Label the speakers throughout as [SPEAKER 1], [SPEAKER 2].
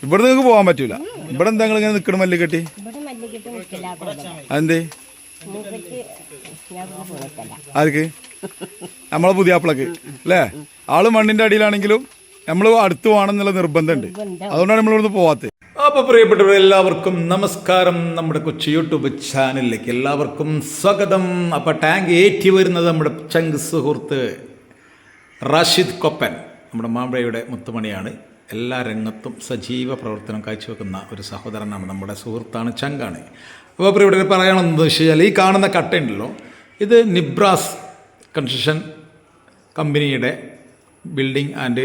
[SPEAKER 1] ഇവിടെ നിങ്ങൾക്ക് പോകാൻ പറ്റൂല. ഇവിടെ എന്താ നിങ്ങൾ ഇങ്ങനെ നിൽക്കണം മല്ലിക്കെട്ടി? അതെന്തേ? ആർക്ക്? നമ്മളെ പുതിയാപ്പിളക്ക് അല്ലേ? ആള് മണ്ണിന്റെ അടിയിലാണെങ്കിലും നമ്മൾ അടുത്ത് പോകണമെന്നുള്ള നിർബന്ധമുണ്ട്. അതുകൊണ്ടാണ് നമ്മളിവിടുന്ന് പോവാത്തത്. അപ്പോൾ പ്രിയപ്പെട്ടവർ എല്ലാവർക്കും നമസ്കാരം. നമ്മുടെ കൊച്ചു യൂട്യൂബ് ചാനലിലേക്ക് എല്ലാവർക്കും സ്വാഗതം. അപ്പോൾ ടാങ്ക് ഏറ്റി വരുന്നത് നമ്മുടെ ചങ്ക് സുഹൃത്ത് റാഷിദ് കൊപ്പൻ, നമ്മുടെ മാമ്പഴയുടെ മുത്തുമണിയാണ്. എല്ലാ രംഗത്തും സജീവ പ്രവർത്തനം കാഴ്ചവെക്കുന്ന ഒരു സഹോദരനാണ്, നമ്മുടെ സുഹൃത്താണ്, ചങ്കാണ്. അപ്പോൾ പ്രിയപ്പെട്ടവർ പറയണമെന്ന് വെച്ച് കഴിഞ്ഞാൽ ഈ കാണുന്ന കട്ടയുണ്ടല്ലോ, ഇത് നിബ്രാസ് കൺസ്ട്രക്ഷൻ കമ്പനിയുടെ ബിൽഡിംഗ് ആൻഡ്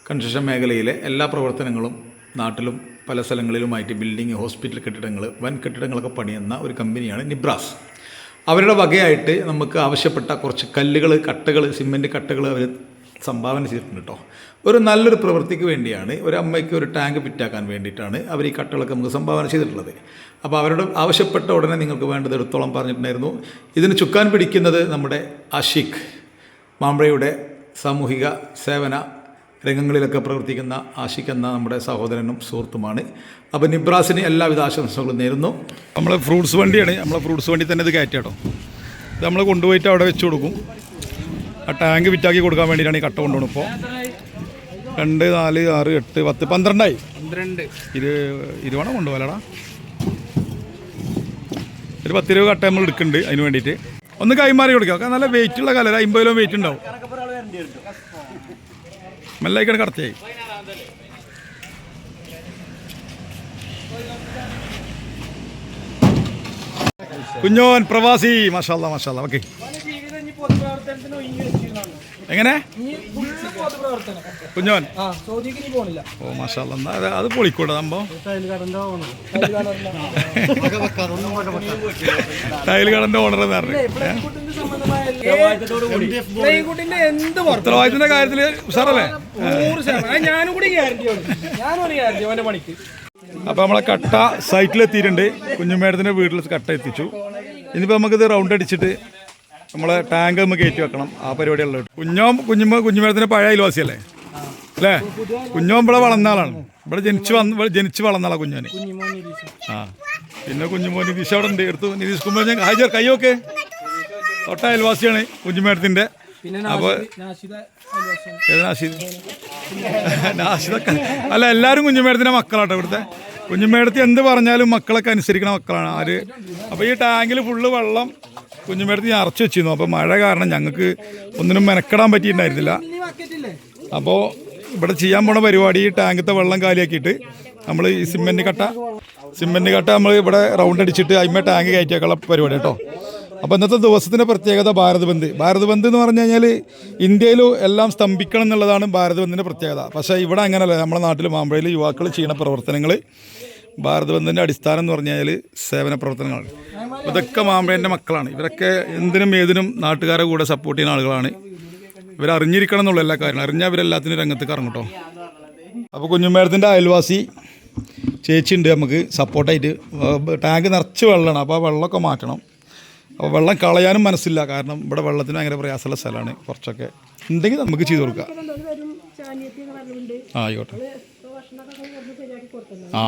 [SPEAKER 1] കൺസ്ട്രക്ഷൻ മേഖലയിലെ എല്ലാ പ്രവർത്തനങ്ങളും നാട്ടിലും പല സ്ഥലങ്ങളിലുമായിട്ട് ബിൽഡിംഗ്, ഹോസ്പിറ്റൽ കെട്ടിടങ്ങൾ, വൻ കെട്ടിടങ്ങളൊക്കെ പണിയുന്ന ഒരു കമ്പനിയാണ് നിബ്രാസ്. അവരുടെ വകയായിട്ട് നമുക്ക് ആവശ്യപ്പെട്ട കുറച്ച് കല്ലുകൾ, കട്ടകൾ, സിമെൻറ്റ് കട്ടകൾ അവർ സംഭാവന ചെയ്തിട്ടുണ്ട് കേട്ടോ. ഒരു നല്ലൊരു പ്രവൃത്തിക്ക് വേണ്ടിയാണ്, ഒരു അമ്മയ്ക്ക് ഒരു ടാങ്ക് ഫിറ്റാക്കാൻ വേണ്ടിയിട്ടാണ് അവർ ഈ കട്ടകളൊക്കെ നമുക്ക് സംഭാവന ചെയ്തിട്ടുള്ളത്. അപ്പോൾ അവരോട് ആവശ്യപ്പെട്ട ഉടനെ നിങ്ങൾക്ക് വേണ്ടത് എടുത്തോളം പറഞ്ഞിട്ടുണ്ടായിരുന്നു. ഇതിന് ചുക്കാൻ പിടിക്കുന്നത് നമ്മുടെ ആഷിഖ്, മാമ്പഴയുടെ സാമൂഹിക സേവന രംഗങ്ങളിലൊക്കെ പ്രവർത്തിക്കുന്ന ആഷിഖ് എന്ന നമ്മുടെ സഹോദരനും സുഹൃത്തുമാണ്. അപ്പോൾ നിബ്രാസിന് എല്ലാവിധ ആശംസകളും നേരുന്നു. നമ്മൾ ഫ്രൂട്ട്സ് വണ്ടിയാണ്, നമ്മളെ ഫ്രൂട്ട്സ് വണ്ടി തന്നെ ഇത് കയറ്റാട്ടോ. ഇത് നമ്മൾ കൊണ്ടുപോയിട്ട് അവിടെ വെച്ച് കൊടുക്കും. ആ ടാങ്ക് വിറ്റാക്കി കൊടുക്കാൻ വേണ്ടിയിട്ടാണ് ഈ കട്ട കൊണ്ടുപോകണം. ഇപ്പോൾ 2, 4, 6, 8, 10, 12 20 കൊണ്ടുപോകലടാ. ഒരു 10-20 കട്ട നമ്മൾ എടുക്കുന്നുണ്ട് അതിന് വേണ്ടിയിട്ട്. ഒന്ന് കൈമാറി കൊടുക്കാം. നല്ല വെയിറ്റുള്ള കല, 50 കിലോ വെയിറ്റ് ഉണ്ടാവും. മെല്ലായിക്കാണ് കറക്റ്റായി. കുഞ്ഞോൻ പ്രവാസി, മാഷാല്ലാ മാഷാല്ലാ. ഓക്കെ, എങ്ങനെ കുഞ്ഞോൻ? ഓ മാഷാല്ലാ, അത് പൊളിക്കൂടെ സംഭവം. ടൈൽ കടന്റെ ഓണർ എന്ന് പറഞ്ഞു. ഉത്തരവാദിത്തത്തിന്റെ കാര്യത്തില് ഉഷാറല്ലേ? അപ്പൊ നമ്മളെ കട്ട സൈറ്റിലെത്തിയിട്ടുണ്ട്. കുഞ്ഞുമേടത്തിന്റെ വീട്ടിൽ കട്ട എത്തിച്ചു. ഇനിയിപ്പോ നമുക്കിത് റൗണ്ട് അടിച്ചിട്ട് നമ്മളെ ടാങ്ക് നമുക്ക് കയറ്റി വെക്കണം. ആ പരിപാടിയുള്ള കുഞ്ഞുമേടത്തിന്റെ പഴയ അയൽവാസിയല്ലേ അല്ലേ? കുഞ്ഞോൻ ഇവിടെ വളർന്ന ആളാണ്. ഇവിടെ ജനിച്ച് വളർന്ന ആളാ കുഞ്ഞോന്. ആ, പിന്നെ കുഞ്ഞുമോൻ നിതീഷ് അവിടെ ഉണ്ട്. എടുത്തു നിതീഷ് കുമാർ. ഞാൻ ഹാജർ കയ്യൊക്കെ തൊട്ട അയൽവാസിയാണ് കുഞ്ഞുമേടത്തിന്റെ. അപ്പോൾ നാശിതൊക്കെ അല്ല, എല്ലാവരും കുഞ്ഞുമേടത്തിന്റെ മക്കളാട്ടോ. ഇവിടുത്തെ കുഞ്ഞുമേടത്തി എന്ത് പറഞ്ഞാലും മക്കളൊക്കെ അനുസരിക്കുന്ന മക്കളാണ് ആര്. അപ്പോൾ ഈ ടാങ്കിൽ ഫുള്ള് വെള്ളം കുഞ്ഞുമേടത്തി നിറച്ച് വെച്ചിരുന്നു. അപ്പോൾ മഴ കാരണം ഞങ്ങൾക്ക് ഒന്നിനും മെനക്കെടാൻ പറ്റിയിട്ടുണ്ടായിരുന്നില്ല. അപ്പോൾ ഇവിടെ ചെയ്യാൻ പോണ പരിപാടി, ഈ ടാങ്കത്തെ വെള്ളം കാലിയാക്കിയിട്ട് നമ്മൾ ഈ സിമെൻറ്റ് കട്ട നമ്മൾ ഇവിടെ റൗണ്ട് അടിച്ചിട്ട് അതിന്മേൽ ടാങ്ക് കയറ്റിയേക്കുള്ള പരിപാടി കേട്ടോ. അപ്പോൾ ഇന്നത്തെ ദിവസത്തിൻ്റെ പ്രത്യേകത ഭാരത് ബന്ദ് എന്ന് പറഞ്ഞു കഴിഞ്ഞാൽ ഇന്ത്യയിലും എല്ലാം സ്തംഭിക്കണം എന്നുള്ളതാണ് ഭാരത് ബന്ദിൻ്റെ പ്രത്യേകത. പക്ഷേ ഇവിടെ അങ്ങനെയല്ല. നമ്മുടെ നാട്ടിൽ മാമ്പഴയിൽ യുവാക്കൾ ചെയ്യുന്ന പ്രവർത്തനങ്ങൾ, ഭാരത് ബന്ദിൻ്റെ അടിസ്ഥാനം എന്ന് പറഞ്ഞു കഴിഞ്ഞാൽ സേവന പ്രവർത്തനങ്ങളാണ്. ഇതൊക്കെ മാമ്പഴൻ്റെ മക്കളാണ്. ഇവരൊക്കെ എന്തിനും ഏതിനും നാട്ടുകാരെ കൂടെ സപ്പോർട്ട് ചെയ്യുന്ന ആളുകളാണ്. ഇവരറിഞ്ഞിരിക്കണം എന്നുള്ള എല്ലാ കാര്യങ്ങളും അറിഞ്ഞാൽ ഇവരെല്ലാത്തിനും രംഗത്ത് ഇറങ്ങും കേട്ടോ. അപ്പോൾ കുഞ്ഞുമേടത്തിൻ്റെ അയൽവാസി ചേച്ചിയുണ്ട് നമുക്ക് സപ്പോർട്ടായിട്ട്. ടാങ്ക് നിറച്ച് വെള്ളമാണ്. അപ്പോൾ ആ വെള്ളമൊക്കെ മാറ്റണം. അപ്പോൾ വെള്ളം കളയാനും മനസ്സില്ല, കാരണം ഇവിടെ വെള്ളത്തിന് ഭയങ്കര പ്രയാസമുള്ള സ്ഥലമാണ്. കുറച്ചൊക്കെ ഉണ്ടെങ്കിൽ നമുക്ക് ചെയ്ത് കൊടുക്കാം. ആയിക്കോട്ടെ. ആ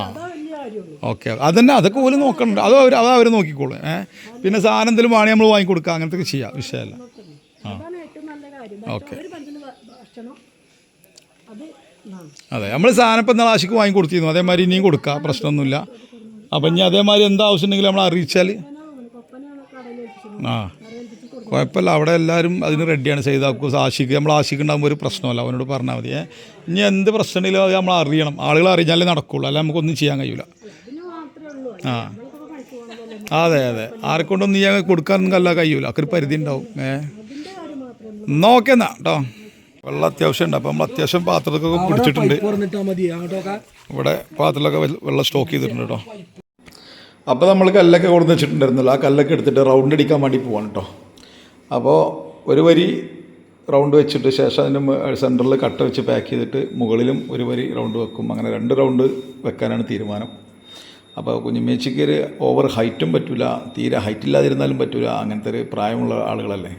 [SPEAKER 1] ഓക്കെ, അതന്നെ, അതൊക്കെ പോലും നോക്കണ്ട. അവർ നോക്കിക്കോളും. പിന്നെ സാധനം എന്തെങ്കിലും വേണമെങ്കിൽ നമ്മൾ വാങ്ങിക്കൊടുക്കുക, അങ്ങനത്തെ ഒക്കെ ചെയ്യാം, വിഷയമല്ല. ആ ഓക്കെ, അതെ. നമ്മൾ സാധനം ഇപ്പം എന്നാൽ ആശിക്ക് വാങ്ങി കൊടുത്തിരുന്നു, അതേമാതിരി ഇനിയും കൊടുക്കുക, പ്രശ്നമൊന്നുമില്ല. അപ്പം ഇനി അതേമാതിരി എന്താ ആവശ്യം ഉണ്ടെങ്കിലും നമ്മൾ അറിയിച്ചാൽ ആ കുഴപ്പമില്ല. അവിടെ എല്ലാവരും അതിന് റെഡിയാണ്. ചെയ്താക്കും ആശിക്ക്, നമ്മൾ ആശിക്ക് ഉണ്ടാകുമ്പോൾ ഒരു പ്രശ്നമല്ല, അവനോട് പറഞ്ഞാൽ മതി. ഇനി എന്ത് പ്രശ്നമില്ല അത് നമ്മൾ അറിയണം. ആളുകൾ അറിഞ്ഞാലേ നടക്കുള്ളൂ, അല്ല നമുക്കൊന്നും ചെയ്യാൻ കഴിയില്ല. ആ അതെ അതെ, ആരെക്കൊണ്ടൊന്നും ചെയ്യാൻ കൊടുക്കാനൊന്നും അല്ല കഴിയൂല, ഒക്കെ ഒരു പരിധി ഉണ്ടാവും. നോക്കെന്നാ കേട്ടോ. വെള്ളം അത്യാവശ്യം ഉണ്ട്. അപ്പം നമ്മൾ അത്യാവശ്യം പാത്രത്തൊക്കെ പിടിച്ചിട്ടുണ്ട്. ഇവിടെ പാത്രത്തിലൊക്കെ വെള്ളം സ്റ്റോക്ക് ചെയ്തിട്ടുണ്ട് കേട്ടോ. അപ്പോൾ നമ്മൾ കല്ലൊക്കെ കൊടുന്ന് വെച്ചിട്ടുണ്ടായിരുന്നല്ലോ, ആ കല്ലൊക്കെ എടുത്തിട്ട് റൗണ്ട് അടിക്കാൻ വേണ്ടി പോവാണ് കേട്ടോ. അപ്പോൾ ഒരു വരി റൗണ്ട് വെച്ചിട്ട് ശേഷം അതിൻ്റെ സെൻറ്ററിൽ കട്ട വെച്ച് പാക്ക് ചെയ്തിട്ട് മുകളിലും ഒരു വരി റൗണ്ട് വെക്കും. അങ്ങനെ 2 റൗണ്ട് വെക്കാനാണ് തീരുമാനം. അപ്പോൾ കുഞ്ഞുമേച്ചിക്ക് ഒരു ഓവർ ഹൈറ്റും പറ്റില്ല, തീരെ ഹൈറ്റ് ഇല്ലാതിരുന്നാലും പറ്റില്ല. അങ്ങനത്തെ ഒരു പ്രായമുള്ള ആളുകളല്ലേ,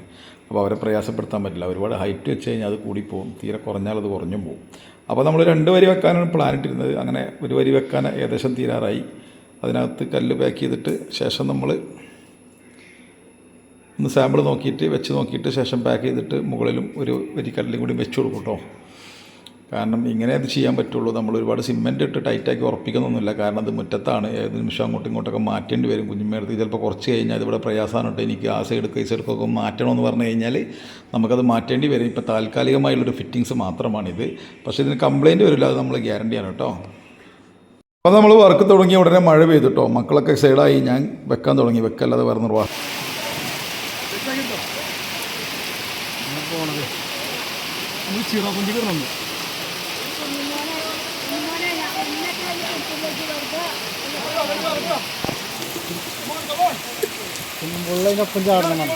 [SPEAKER 1] അപ്പോൾ അവരെ പ്രയാസപ്പെടുത്താൻ പറ്റില്ല. ഒരുപാട് ഹൈറ്റ് വെച്ച് കഴിഞ്ഞാൽ അത് കൂടിപ്പോവും, തീരെ കുറഞ്ഞാൽ അത് കുറഞ്ഞും പോവും. അപ്പോൾ നമ്മൾ 2 വരി വെക്കാനാണ് പ്ലാൻ ഇട്ടിരുന്നത്. അങ്ങനെ 1 വരി വെക്കാൻ ഏകദേശം തീരാറായി. അതിനകത്ത് കല്ല് പാക്ക് ചെയ്തിട്ട് ശേഷം നമ്മൾ ഒന്ന് സാമ്പിൾ നോക്കിയിട്ട് വെച്ച് നോക്കിയിട്ട് ശേഷം പാക്ക് ചെയ്തിട്ട് മുകളിലും 1 വരി കല്ലും കൂടി വെച്ച് കൊടുക്കും കേട്ടോ. കാരണം ഇങ്ങനെ അത് ചെയ്യാൻ പറ്റുള്ളൂ. നമ്മൾ ഒരുപാട് സിമെൻറ്റ് ഇട്ട് ടൈറ്റാക്കി ഉറപ്പിക്കുന്നൊന്നുമില്ല. കാരണം അത് മുറ്റത്താണ്, ഏത് നിമിഷം അങ്ങോട്ടും ഇങ്ങോട്ടൊക്കെ മാറ്റേണ്ടി വരും. കുഞ്ഞുമ്മേടത്ത് ചിലപ്പോൾ കുറച്ച് കഴിഞ്ഞാൽ ഇതിവിടെ പ്രയാസമാണ് കേട്ടോ, എനിക്ക് ആ സൈഡ് ഈ സൈഡൊക്കെ മാറ്റണമെന്ന് പറഞ്ഞു കഴിഞ്ഞാൽ നമുക്കത് മാറ്റേണ്ടി വരും. ഇപ്പോൾ താൽക്കാലികമായുള്ളൊരു ഫിറ്റിങ്സ് മാത്രമാണിത്. പക്ഷേ ഇതിന് കംപ്ലയിൻറ്റ് വരില്ല, അത് നമ്മൾ ഗ്യാരണ്ടിയാണ് കേട്ടോ. അപ്പോൾ നമ്മൾ വർക്ക് തുടങ്ങിയ ഉടനെ മഴ പെയ്തിട്ടോ. മക്കളൊക്കെ സൈഡായി, ഞാൻ വെക്കാൻ തുടങ്ങി. വെക്കല്ലാതെ വേറെ നിർവാഹം
[SPEAKER 2] പൊള്ളതിനൊപ്പം ചാടണം.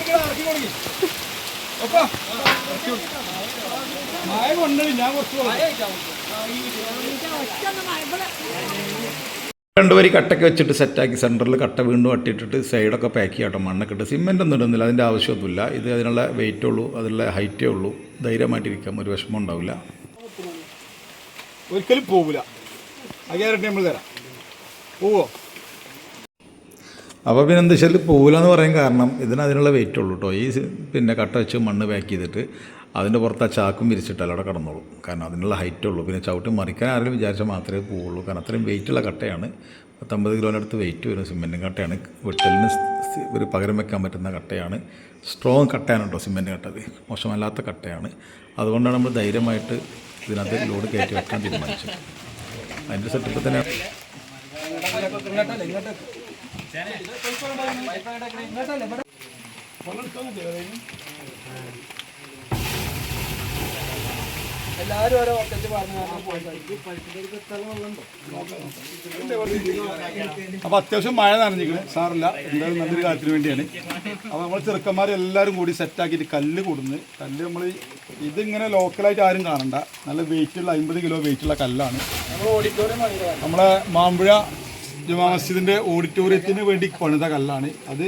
[SPEAKER 1] രണ്ട് വരി കട്ടൊക്കെ വെച്ചിട്ട് സെറ്റാക്കി സെൻറ്ററിൽ കട്ട വീണ്ടും അട്ടിയിട്ടിട്ട് സൈഡൊക്കെ പാക്ക് ചെയ്യാട്ടോ. മണ്ണൊക്കെ ഇട്ട് സിമെൻ്റ് ഒന്നും ഇടുന്നില്ല, അതിൻ്റെ ആവശ്യമൊന്നുമില്ല. ഇത് അതിനുള്ള വെയിറ്റേ ഉള്ളൂ, അതിനുള്ള ഹൈറ്റേ ഉള്ളൂ. ധൈര്യമായിട്ടിരിക്കാം, ഒരു വിഷമം ഉണ്ടാവില്ല.
[SPEAKER 2] ഒരിക്കലും പോവില്ല. ഗ്യാരണ്ടി നമ്മൾ തരാം. പോവോ?
[SPEAKER 1] അപ്പോൾ പിന്നെ എന്താ വെച്ചാൽ പോകില്ല എന്ന് പറയാൻ കാരണം അതിനുള്ള വെയിറ്റ് ഉള്ളൂ കേട്ടോ. ഈ പിന്നെ കട്ട വെച്ച് മണ്ണ് പാക്ക് ചെയ്തിട്ട് അതിൻ്റെ പുറത്ത് ആ ചാക്കും വിരിച്ചിട്ടല്ല അവിടെ കടന്നോളൂ. കാരണം അതിനുള്ള ഹൈറ്റ് ഉള്ളൂ. പിന്നെ ചവിട്ടി മറിക്കാൻ ആരെങ്കിലും വിചാരിച്ചാൽ മാത്രമേ പോവുള്ളൂ. കാരണം അത്രയും വെയിറ്റുള്ള കട്ടയാണ്. 50 കിലോനടുത്ത് വെയിറ്റ് വരും. സിമെൻറ്റും കട്ടയാണ്. വെട്ടലിന് ഒരു പകരം വെക്കാൻ പറ്റുന്ന കട്ടയാണ്. സ്ട്രോങ് കട്ടയാണ് കേട്ടോ സിമെൻറ്റ് കട്ടത്, മോശമല്ലാത്ത കട്ടയാണ്. അതുകൊണ്ടാണ് നമ്മൾ ധൈര്യമായിട്ട് ഇതിനകത്ത് ലോഡ് കയറ്റി വെക്കാൻ തീരുമാനിച്ചത്. അതിൻ്റെ സെറ്റപ്പ് തന്നെ
[SPEAKER 2] എല്ലാവരും ഓരോ ഒക്കച്ച് പറഞ്ഞു. അപ്പോൾ അത്യാവശ്യം മഴ നനഞ്ഞിരിക്കണേ, സാറില്ല, എന്തായാലും നല്ലൊരു കാര്യത്തിന് വേണ്ടിയാണ്. അപ്പോൾ നമ്മൾ ചെറുക്കന്മാരെല്ലാവരും കൂടി സെറ്റാക്കിയിട്ട് കല്ല് കൊടുന്ന്, കല്ല് നമ്മൾ ഇതിങ്ങനെ ലോക്കലായിട്ട് ആരും കാണണ്ട, നല്ല വെയിറ്റുള്ള 50 കിലോ വെയിറ്റുള്ള കല്ലാണ്. നമ്മളെ മാമ്പുഴ ജുമാ മസ്ജിദിൻ്റെ ഓഡിറ്റോറിയത്തിന് വേണ്ടി പണിത കല്ലാണ്. അത്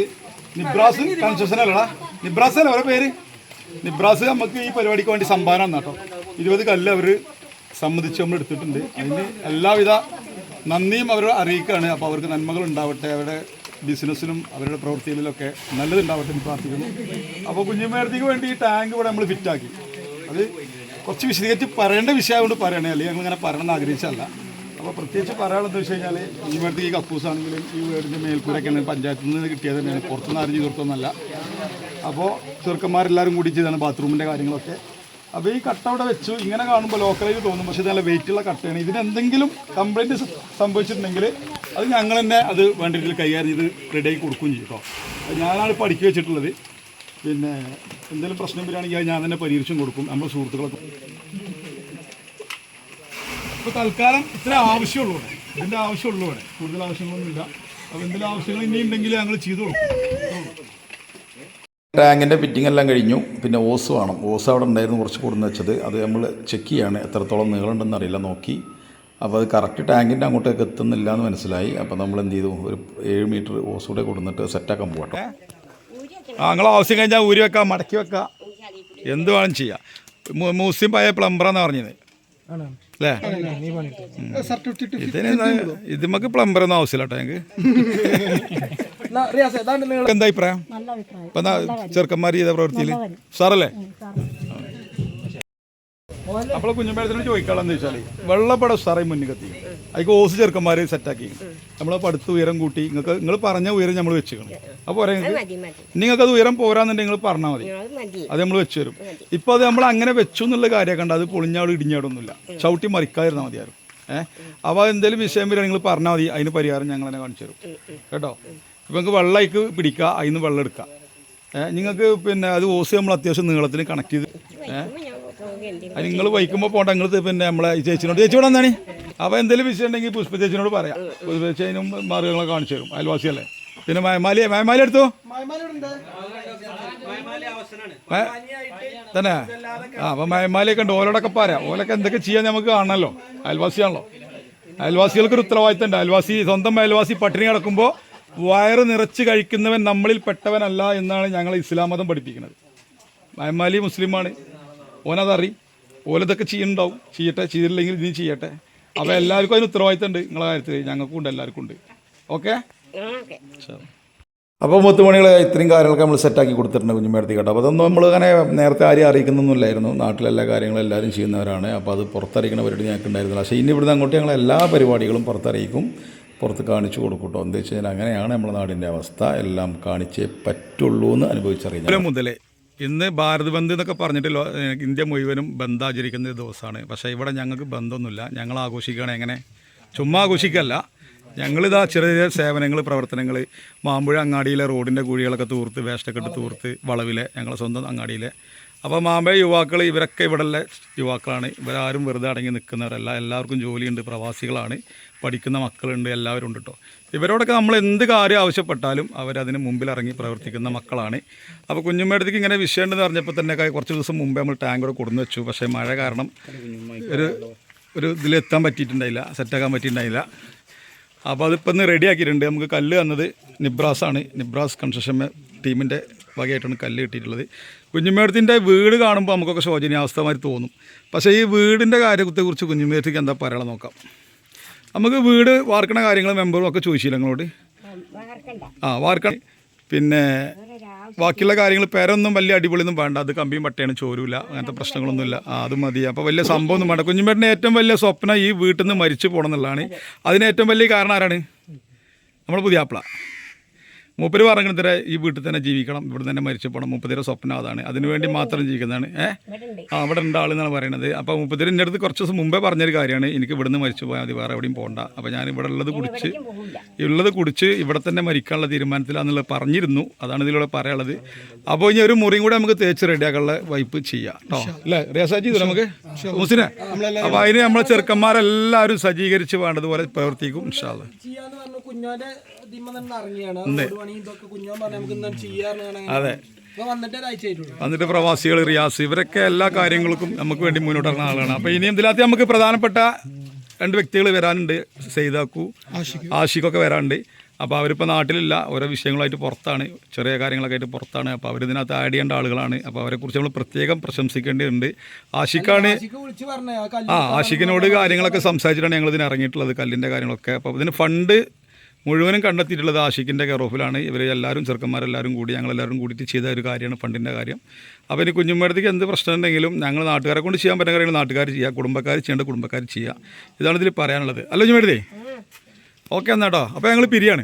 [SPEAKER 2] നിബ്രാസ് കൺസ്ട്രക്ഷൻ അല്ലടാ, നിബ്രാസ് അല്ല അവരുടെ പേര്. നിബ്രാസ് നമുക്ക് ഈ പരിപാടിക്ക് വേണ്ടി സംഭാവന കേട്ടോ. 20 കല്ല് അവർ സമ്മതിച്ച് നമ്മൾ എടുത്തിട്ടുണ്ട്. അതിന് എല്ലാവിധ നന്ദിയും അവർ അറിയിക്കുകയാണ്. അപ്പോൾ അവർക്ക് നന്മകൾ ഉണ്ടാവട്ടെ, അവരുടെ ബിസിനസ്സിലും അവരുടെ പ്രവൃത്തികളിലൊക്കെ നല്ലതുണ്ടാവട്ടെ എന്ന് പ്രാർത്ഥിക്കുന്നു. അപ്പോൾ കുഞ്ഞുമേടത്തേക്ക് വേണ്ടി ഈ ടാങ്ക് ഇവിടെ നമ്മൾ ഫിറ്റാക്കി. അത് കുറച്ച് വിശദീകരിച്ച് പറയേണ്ട വിഷയമായതുകൊണ്ട് പറയണേ, അല്ലെങ്കിൽ ഞങ്ങളിങ്ങനെ പറയണമെന്ന് ആഗ്രഹിച്ചല്ല. അപ്പോൾ പ്രത്യേകിച്ച് പറയാനുള്ളത് വെച്ച് കഴിഞ്ഞാൽ കുഞ്ഞുമേടത്തേക്ക് ഈ കക്കൂസാണെങ്കിലും ഈ വീടിൻ്റെ മേൽക്കൂരൊക്കെ പഞ്ചായത്തിൽ നിന്ന് കിട്ടിയത് തന്നെയാണ്, പുറത്തുനിന്ന് ആരും ചെയ്തൊരുത്തൊന്നുമല്ല. അപ്പോൾ ചെറുക്കന്മാരെല്ലാവരും കൂടി ചെയ്താണ് ബാത്റൂമിൻ്റെ കാര്യങ്ങളൊക്കെ. അപ്പോൾ ഈ കട്ട അവിടെ വെച്ചു. ഇങ്ങനെ കാണുമ്പോൾ ലോക്കലായിട്ട് തോന്നും, പക്ഷേ ഇത് നല്ല വെയിറ്റുള്ള കട്ടയാണ്. ഇതിനെന്തെങ്കിലും കംപ്ലയിൻറ്റ് സംഭവിച്ചിട്ടുണ്ടെങ്കിൽ അത് ഞങ്ങൾ തന്നെ അത് വേണ്ട രീതിയിൽ കൈകാര്യം ചെയ്ത് റെഡിയാക്കി കൊടുക്കുകയും ചെയ്യും കേട്ടോ. അത് ഞാനാണ് ഇപ്പോൾ അടുക്കി വെച്ചിട്ടുള്ളത്. പിന്നെ എന്തെങ്കിലും പ്രശ്നം വരികയാണെങ്കിൽ അത് ഞാൻ തന്നെ പരിഹരിച്ചും കൊടുക്കും നമ്മുടെ സുഹൃത്തുക്കളൊക്കെ. ഇപ്പോൾ തൽക്കാലം ഇത്ര ആവശ്യമുള്ളൂ ഇവിടെ, ഇതിൻ്റെ ആവശ്യമുള്ളൂ ഇവിടെ, കൂടുതൽ ആവശ്യങ്ങളൊന്നുമില്ല. അപ്പോൾ എന്തെങ്കിലും ആവശ്യങ്ങൾ ഇനി ഉണ്ടെങ്കിൽ ഞങ്ങൾ ചെയ്തു കൊടുക്കും.
[SPEAKER 1] ടാങ്കിൻ്റെ ഫിറ്റിംഗ് എല്ലാം കഴിഞ്ഞു. പിന്നെ ഓസ് വേണം. ഓസ് അവിടെ ഉണ്ടായിരുന്നു കുറച്ച് കൊടുന്ന് വെച്ചത്. അത് നമ്മൾ ചെക്ക് ചെയ്യാണ്, എത്രത്തോളം നീളമുണ്ടെന്ന് അറിയില്ല, നോക്കി. അപ്പോൾ അത് കറക്റ്റ് ടാങ്കിൻ്റെ അങ്ങോട്ടേക്ക് എത്തുന്നില്ല എന്ന് മനസ്സിലായി. അപ്പോൾ നമ്മൾ എന്ത് ചെയ്തു, ഒരു 7 മീറ്റർ ഓസ് കൂടെ കൊടുന്നിട്ട് സെറ്റാക്കാൻ പോകട്ടോ. നിങ്ങൾ ആവശ്യം കഴിഞ്ഞാൽ ഊരി വെക്കാം, മടക്കി വെക്കാം, എന്ത് വേണം ചെയ്യാം. മൂസ്യം പഴയ പ്ലംബറാന്ന് പറഞ്ഞത് അല്ലേ? ഇത് നമുക്ക് പ്ലംബറൊന്നും ആവശ്യമില്ല കേട്ടോ. ഞങ്ങൾക്ക് എന്താ അഭിപ്രായം? ഇപ്പൊ ചെറുക്കന്മാർ ചെയ്ത പ്രവൃത്തിയിൽ സാറല്ലേ? അപ്പോൾ കുഞ്ഞുമേടത്തിനോട് ചോദിക്കാളെന്ന് വെച്ചാൽ വെള്ളപ്പട സാറേ മുന്നിൽ കത്തി അതിക്ക് ഓസ് ചെറുക്കന്മാർ സെറ്റാക്കി നമ്മളപ്പോൾ അടുത്ത് ഉയരം കൂട്ടി. നിങ്ങൾ പറഞ്ഞ ഉയരം നമ്മൾ വെച്ചിരിക്കണം. അപ്പോൾ നിങ്ങൾക്കത് ഉയരം പോരാന്നുണ്ടെങ്കിൽ നിങ്ങൾ പറഞ്ഞാൽ മതി, അത് നമ്മൾ വെച്ച് തരും. ഇപ്പോൾ അത് നമ്മൾ അങ്ങനെ വെച്ചു എന്നുള്ള കാര്യമൊക്കെ ഉണ്ട്. അത് പൊളിഞ്ഞാടും ഇടിഞ്ഞാടൊന്നുമില്ല, ചവിട്ടി മറിക്കാതിരുന്നാൽ മതിയായിരുന്നു. അപ്പോൾ എന്തെങ്കിലും വിഷയം വരിക നിങ്ങൾ പറഞ്ഞാൽ മതി, അതിന് പരിഹാരം ഞങ്ങൾ തന്നെ കാണിച്ചു തരും കേട്ടോ. ഇപ്പം നിങ്ങൾക്ക് വെള്ളമായിക്ക് പിടിക്കുക, അതിൽ നിന്ന് വെള്ളം എടുക്കുക. നിങ്ങൾക്ക് പിന്നെ അത് ഓസ് നമ്മൾ അത്യാവശ്യം നീളത്തിന് കണക്ട് ചെയ്ത് അത് നിങ്ങൾ വഹിക്കുമ്പോൾ പോകണ്ട. നിങ്ങൾ പിന്നെ നമ്മളെ ചേച്ചിനോട്, ചേച്ചി ഇവിടെ എന്താണ്, അപ്പോൾ എന്തെങ്കിലും വിഷയം ഉണ്ടെങ്കിൽ പുഷ്പ ചേച്ചിനോട് പറയാം. പുഷ്പ ചേച്ചിനും മാർഗങ്ങളെ കാണിച്ചു തരും, അയൽവാസിയല്ലേ. പിന്നെ മയമാലി എടുത്തോ തന്നെ. അപ്പോൾ മയമാലിയൊക്കെ ഉണ്ട്, ഓലോടൊക്കെ പറയാം. ഓലൊക്കെ എന്തൊക്കെ ചെയ്യാൻ നമുക്ക് കാണണമല്ലോ, അയൽവാസിയാണല്ലോ. അയൽവാസികൾക്കൊരു ഉത്തരവാദിത്തമുണ്ട്. സ്വന്തം അയൽവാസി പട്ടിണി കിടക്കുമ്പോൾ വയറ് നിറച്ച് കഴിക്കുന്നവൻ നമ്മളിൽ പെട്ടവനല്ല എന്നാണ് ഞങ്ങൾ ഇസ്ലാം മതം പഠിപ്പിക്കുന്നത്. മയമാലി മുസ്ലിമാണ്, ഓനതറിയും.
[SPEAKER 2] ഓലതൊക്കെ ചെയ്യുന്നുണ്ടാവും, ചെയ്യട്ടെ, ചെയ്തില്ലെങ്കിൽ ഇനി ചെയ്യട്ടെ. അപ്പോൾ എല്ലാവർക്കും അതിന് ഉത്തരവാദിത്തം ഉണ്ട്, നിങ്ങളെ കാര്യത്തിൽ ഞങ്ങൾക്കും ഉണ്ട്, എല്ലാവർക്കും ഉണ്ട്. ഓക്കെ. അപ്പോൾ മുത്തുമണികളെ ഇത്രയും കാര്യങ്ങളൊക്കെ നമ്മൾ സെറ്റാക്കി കൊടുത്തിട്ടുണ്ട് കുഞ്ഞുമേടത്തി കേട്ടോ. അപ്പോൾ അതൊന്നും നമ്മൾ അങ്ങനെ നേരത്തെ ആരെയും അറിയിക്കുന്നൊന്നുമില്ലായിരുന്നു. നാട്ടിലെല്ലാ കാര്യങ്ങളും എല്ലാവരും ചെയ്യുന്നവരാണ്. അപ്പോൾ അത് പുറത്തറിയിക്കണ പരിപാടി ഞങ്ങൾക്ക് ഉണ്ടായിരുന്നില്ല. പക്ഷേ ഇനി ഇവിടുന്ന് അങ്ങോട്ട് ഞങ്ങൾ എല്ലാ പരിപാടികളും പുറത്തറിയിക്കും, പുറത്ത് കാണിച്ചു കൊടുക്കും കേട്ടോ. എന്താ വെച്ച് കഴിഞ്ഞാൽ അങ്ങനെയാണ് നമ്മുടെ നാടിൻ്റെ അവസ്ഥ. എല്ലാം കാണിച്ചേ പറ്റുള്ളൂ എന്ന് അനുഭവിച്ചറിയാം. മുതലേ ഇന്ന് ഭാരത് ബന്ദ് എന്നൊക്കെ പറഞ്ഞിട്ട് ഇന്ത്യ മുഴുവനും ബന്ദ് ആചരിക്കുന്ന ദിവസമാണ്. പക്ഷേ ഇവിടെ ഞങ്ങൾക്ക് ബന്ധമൊന്നുമില്ല. ഞങ്ങൾ ആഘോഷിക്കുകയാണ് എങ്ങനെ, ചുമ്മാ ആഘോഷിക്കല്ല, ഞങ്ങളിതാ ചെറിയ ചെറിയ സേവനങ്ങൾ, പ്രവർത്തനങ്ങൾ, മാമ്പുഴ അങ്ങാടിയിലെ റോഡിൻ്റെ കുഴികളൊക്കെ തൂർത്ത്, വേസ്റ്റൊക്കെ ഇട്ട് തൂർത്ത്, വളവിലെ ഞങ്ങളെ സ്വന്തം അങ്ങാടിയിലെ. അപ്പോൾ മാമ്പഴ യുവാക്കൾ ഇവരൊക്കെ ഇവിടെയുള്ള യുവാക്കളാണ്. ഇവരാരും വെറുതെ അടങ്ങി നിൽക്കുന്നവരല്ല, എല്ലാവർക്കും ജോലിയുണ്ട്, പ്രവാസികളാണ്, പഠിക്കുന്ന മക്കളുണ്ട്, എല്ലാവരും ഉണ്ട് കേട്ടോ. ഇവരോടൊക്കെ നമ്മൾ എന്ത് കാര്യം ആവശ്യപ്പെട്ടാലും അവരതിന് മുമ്പിൽ ഇറങ്ങി പ്രവർത്തിക്കുന്ന മക്കളാണ്. അപ്പോൾ കുഞ്ഞുമ്മേടത്തേക്ക് ഇങ്ങനെ വിഷയം ഉണ്ടെന്ന് പറഞ്ഞപ്പോൾ തന്നെ കുറച്ച് ദിവസം മുമ്പേ നമ്മൾ ടാങ്ക് കൂടെ കൊടുന്നു വെച്ചു. പക്ഷേ മഴ കാരണം ഒരു ഇതിലെത്താൻ പറ്റിയിട്ടുണ്ടായില്ല, സെറ്റാക്കാൻ പറ്റിയിട്ടുണ്ടായില്ല. അപ്പോൾ അതിപ്പോൾ ഒന്ന് റെഡി ആക്കിയിട്ടുണ്ട്. നമുക്ക് കല്ല് തന്നത് നിബ്രാസാണ്, നിബ്രാസ് കൺസ്ട്രക്ഷൻ ടീമിൻ്റെ വകയായിട്ടാണ് കല്ല് കിട്ടിയിട്ടുള്ളത്. കുഞ്ഞുമേടത്തിൻ്റെ വീട് കാണുമ്പോൾ നമുക്കൊക്കെ ശോചനീയാവസ്ഥമാതിരി തോന്നും. പക്ഷേ ഈ വീടിൻ്റെ കാര്യത്തെക്കുറിച്ച് കുഞ്ഞുമേടത്തേക്ക് എന്താ പറയാൻ നോക്കാം. നമുക്ക് വീട് വാർക്കണ കാര്യങ്ങൾ മെമ്പറും ഒക്കെ ചോദിച്ചില്ല ഞങ്ങളോട്. വാർക്കണം. പിന്നെ ബാക്കിയുള്ള കാര്യങ്ങൾ പേരൊന്നും വലിയ അടിപൊളിയൊന്നും വേണ്ട, അത് കമ്പിയും പട്ടയാണ്, ചോരൂല, അങ്ങനത്തെ പ്രശ്നങ്ങളൊന്നുമില്ല, അത് മതി. അപ്പോൾ വലിയ സംഭവമൊന്നും വേണ്ട. കുഞ്ഞുമേട്ടൻ്റെ ഏറ്റവും വലിയ സ്വപ്നം ഈ വീട്ടിൽ നിന്ന് മരിച്ചു പോകണം എന്നുള്ളതാണ്. അതിന് ഏറ്റവും വലിയ കാരണം ആരാണ്? നമ്മൾ പുതിയാപ്പിള. മൂപ്പര് പറഞ്ഞിട്ട് ഈ വീട്ടിൽ തന്നെ ജീവിക്കണം, ഇവിടെ തന്നെ മരിച്ചു പോകണം, മുപ്പത്തിര സ്വപ്നം അതാണ്, അതിനുവേണ്ടി മാത്രം ജീവിക്കുന്നതാണ്. അവിടെ ഉണ്ട് ആളെന്നാണ് പറയുന്നത്. അപ്പോൾ മുപ്പത്തിര എൻ്റെ അടുത്ത് കുറച്ച് ദിവസം മുമ്പേ പറഞ്ഞൊരു കാര്യമാണ്, എനിക്ക് ഇവിടുന്ന് മരിച്ചു പോയാൽ മതി, വേറെ എവിടെയും പോകണ്ട, അപ്പോൾ ഞാൻ ഇവിടെ ഉള്ളത് കുടിച്ച് ഇവിടെ തന്നെ മരിക്കാനുള്ള തീരുമാനത്തിലാണെന്നുള്ളത് പറഞ്ഞിരുന്നു. അതാണ് ഇതിലൂടെ പറയാനുള്ളത്. അപ്പോൾ ഇനി ഒരു മുറിയും കൂടെ നമുക്ക് തേച്ച് റെഡിയാക്കാനുള്ള വൈപ്പ് ചെയ്യാം കേട്ടോ, അല്ലേ റിയാസാജി? ഇത് നമുക്ക് മുസിനെ. അപ്പോൾ അതിന് നമ്മളെ ചെറുക്കന്മാരെല്ലാവരും സജ്ജീകരിച്ച് വേണ്ടതുപോലെ പ്രവർത്തിക്കും ഇൻഷാ അല്ലാഹ്. അതെ, വന്നിട്ട് പ്രവാസികൾ, റിയാസ്, ഇവരൊക്കെ എല്ലാ കാര്യങ്ങൾക്കും നമുക്ക് വേണ്ടി മുന്നോട്ട് ഇറങ്ങുന്ന ആളാണ്. അപ്പോൾ ഇനിയും ഇതിനകത്ത് നമുക്ക് പ്രധാനപ്പെട്ട 2 വ്യക്തികൾ വരാനുണ്ട്, സെയ്താക്കു, ആഷിഖൊക്കെ വരാനുണ്ട്. അപ്പോൾ അവരിപ്പോൾ നാട്ടിലില്ല, ഓരോ വിഷയങ്ങളായിട്ട് പുറത്താണ്, ചെറിയ കാര്യങ്ങളൊക്കെ ആയിട്ട് പുറത്താണ്. അപ്പോൾ അവരിതിനകത്ത് ആഡ് ചെയ്യേണ്ട ആളുകളാണ്. അപ്പോൾ അവരെക്കുറിച്ച് നമ്മൾ പ്രത്യേകം പ്രശംസിക്കേണ്ടതുണ്ട്. ആഷിഖാണ്, ആഷിഖിനോട് കാര്യങ്ങളൊക്കെ സംസാരിച്ചിട്ടാണ് ഞങ്ങൾ ഇതിന് ഇറങ്ങിയിട്ടുള്ളത്, കല്ലിൻ്റെ കാര്യങ്ങളൊക്കെ. അപ്പോൾ ഇതിന് ഫണ്ട് മുഴുവനും കണ്ടെത്തിയിട്ടുള്ളത് ആഷിഖിൻ്റെ കെയർ ഓഫിലാണ്. ഇവർ എല്ലാവരും, ചെറുക്കന്മാരെല്ലാവരും കൂടി, ഞങ്ങളെല്ലാവരും കൂടിയിട്ട് ചെയ്ത ഒരു കാര്യമാണ് ഫണ്ടിൻ്റെ കാര്യം. അപ്പോൾ ഇനി കുഞ്ഞുമ്മേടത്തേക്ക് എന്ത് പ്രശ്നം ഉണ്ടെങ്കിലും ഞങ്ങൾ നാട്ടുകാരെ കൊണ്ട് ചെയ്യാൻ പറ്റുന്ന കാര്യങ്ങൾ നാട്ടുകാർ ചെയ്യുക, കുടുംബക്കാർ ചെയ്യേണ്ട കുടുംബക്കാർ ചെയ്യുക. ഇതാണ് ഇതിൽ പറയാനുള്ളത്. അല്ല കുഞ്ഞുമ്മേടത്തേ? ഓക്കെ എന്നാട്ടോ. അപ്പോൾ ഞങ്ങൾ പിരിയാണ്.